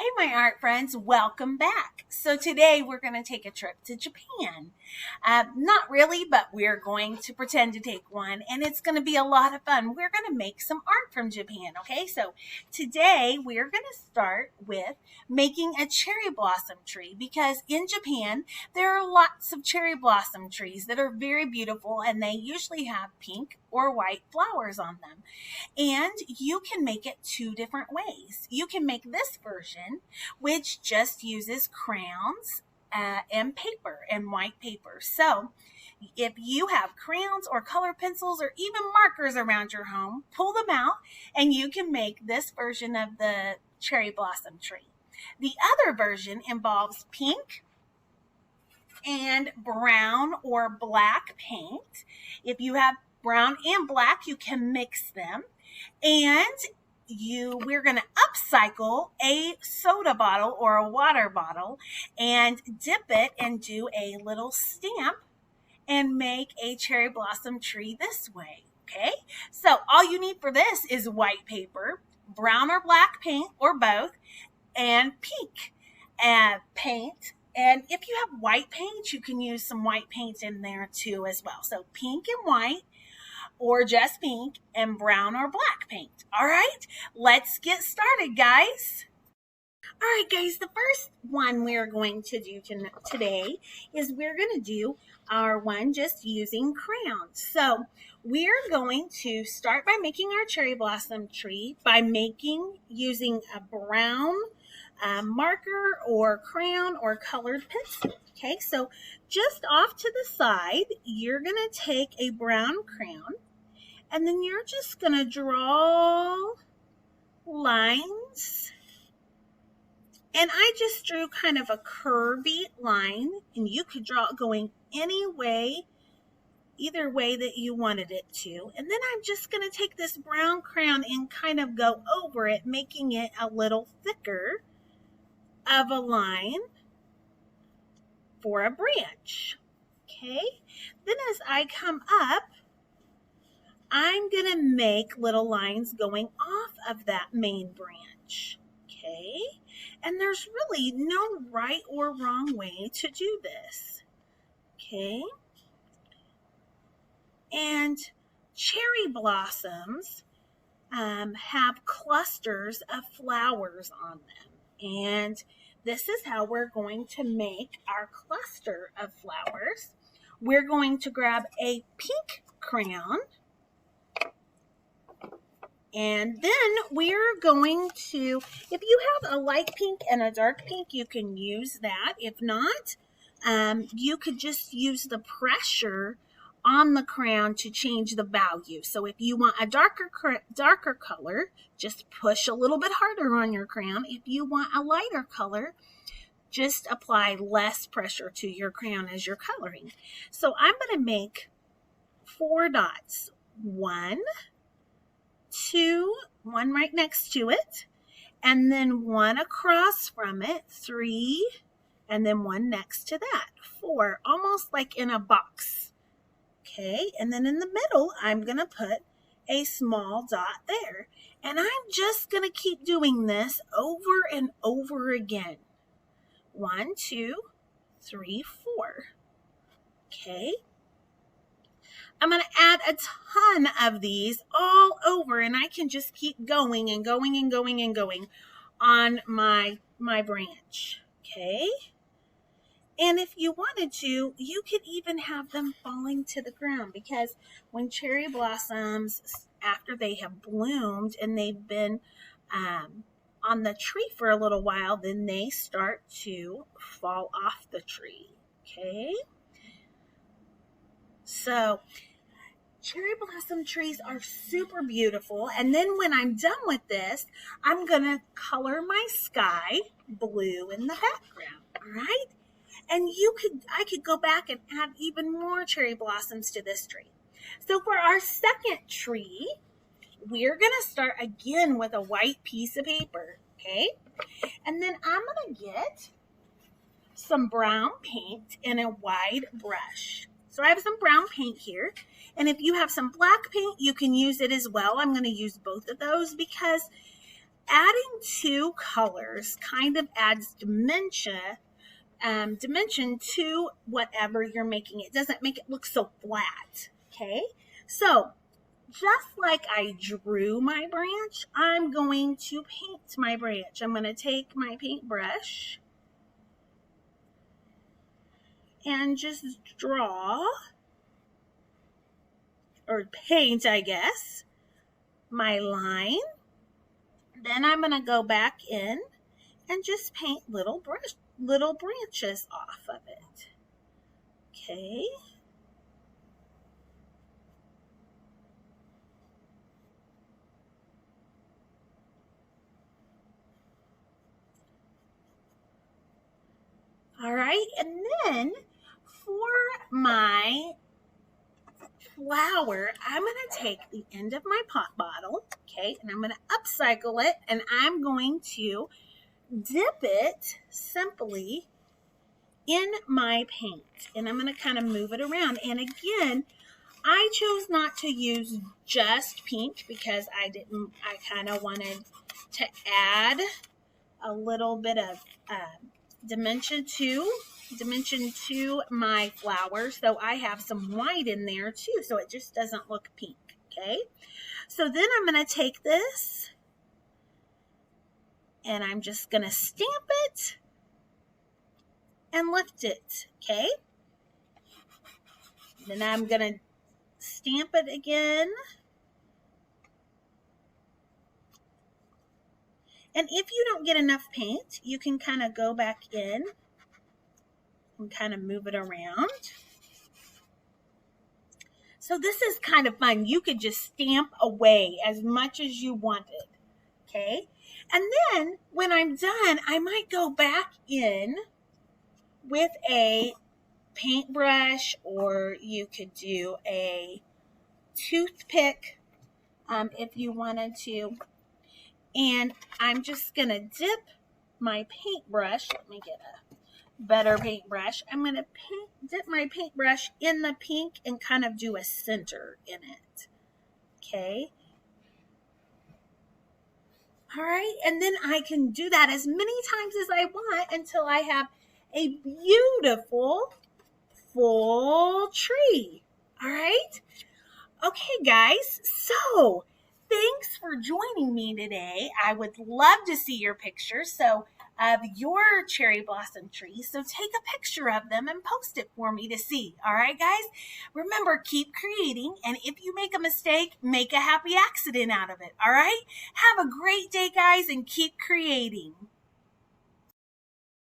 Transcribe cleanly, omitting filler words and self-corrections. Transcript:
Hey, my art friends, welcome back. So today we're going to take a trip to Japan. Not really, but we're going to pretend to take one, and it's going to be a lot of fun. We're going to make some art from Japan, okay? So today we're going to start with making a cherry blossom tree because in Japan there are lots of cherry blossom trees that are very beautiful, and they usually have pink or white flowers on them. And you can make it two different ways. You can make this version, which just uses crayons and paper and white paper. So if you have crayons or color pencils or even markers around your home, pull them out and you can make this version of the cherry blossom tree. The other version involves pink and brown or black paint. If you have brown and black, you can mix them. And we're going to upcycle a soda bottle or a water bottle and dip it and do a little stamp and make a cherry blossom tree this way. Okay, so all you need for this is white paper, brown or black paint or both, and pink paint. And if you have white paint, you can use some white paint in there too as well. So pink and white, or just pink, and brown or black paint. All right, let's get started, guys. All right, guys, the first one we're going to do today is we're going to do our one just using crayons. So we're going to start by making our cherry blossom tree by using a brown marker or crayon or colored pencil. Okay, so just off to the side, you're going to take a brown crayon and then you're just going to draw lines. And I just drew kind of a curvy line, and you could draw it going any way, either way that you wanted it to. And then I'm just going to take this brown crayon and kind of go over it, making it a little thicker of a line for a branch. Okay, then as I come up, I'm going to make little lines going off of that main branch. Okay, and there's really no right or wrong way to do this. Okay, and cherry blossoms have clusters of flowers on them, and this is how we're going to make our cluster of flowers. We're going to grab a pink crayon, and then we're going to, if you have a light pink and a dark pink, you can use that. If not, you could just use the pressure on the crayon to change the value. So if you want a darker color, just push a little bit harder on your crayon. If you want a lighter color, just apply less pressure to your crayon as you're coloring. So I'm going to make 4 dots. 1, 2, one right next to it, and then 1 across from it, 3, and then 1 next to that, 4, almost like in a box. Okay, and then in the middle, I'm going to put a small dot there. And I'm just going to keep doing this over and over again. 1, 2, 3, 4. Okay. I'm going to add a ton of these all over, and I can just keep going and going and going and going on my branch. Okay. And if you wanted to, you could even have them falling to the ground, because when cherry blossoms, after they have bloomed and they've been on the tree for a little while, then they start to fall off the tree. Okay. So cherry blossom trees are super beautiful. And then when I'm done with this, I'm going to color my sky blue in the background. All right. And I could go back and add even more cherry blossoms to this tree. So for our second tree, we're going to start again with a white piece of paper, okay? And then I'm going to get some brown paint and a wide brush. So I have some brown paint here. And if you have some black paint, you can use it as well. I'm going to use both of those because adding two colors kind of adds dimension to whatever you're making. It doesn't make it look so flat. Okay, so just like I drew my branch, I'm going to paint my branch. I'm going to take my paintbrush and just draw, or paint, I guess, my line. Then I'm going to go back in and just paint little branches off of it. Okay. All right, and then for my flower, I'm going to take the end of my pop bottle, okay, and I'm going to upcycle it, and I'm going to dip it simply in my paint, and I'm going to kind of move it around. And again, I chose not to use just pink because I kind of wanted to add a little bit of dimension to my flower, so I have some white in there too, so it just doesn't look pink. Okay, so then I'm going to take this and I'm just going to stamp it and lift it. Okay, then I'm going to stamp it again, and if you don't get enough paint, you can kind of go back in and kind of move it around. So this is kind of fun. You could just stamp away as much as you wanted, okay? And then when I'm done, I might go back in with a paintbrush, or you could do a toothpick if you wanted to. And I'm just gonna dip my paintbrush. Let me get a better paintbrush. I'm going to dip my paintbrush in the pink and kind of do a center in it. Okay. All right. And then I can do that as many times as I want until I have a beautiful full tree. All right. Okay, guys. So thanks for joining me today. I would love to see your pictures of your cherry blossom tree. So take a picture of them and post it for me to see. All right, guys? Remember, keep creating. And if you make a mistake, make a happy accident out of it. All right? Have a great day, guys, and keep creating.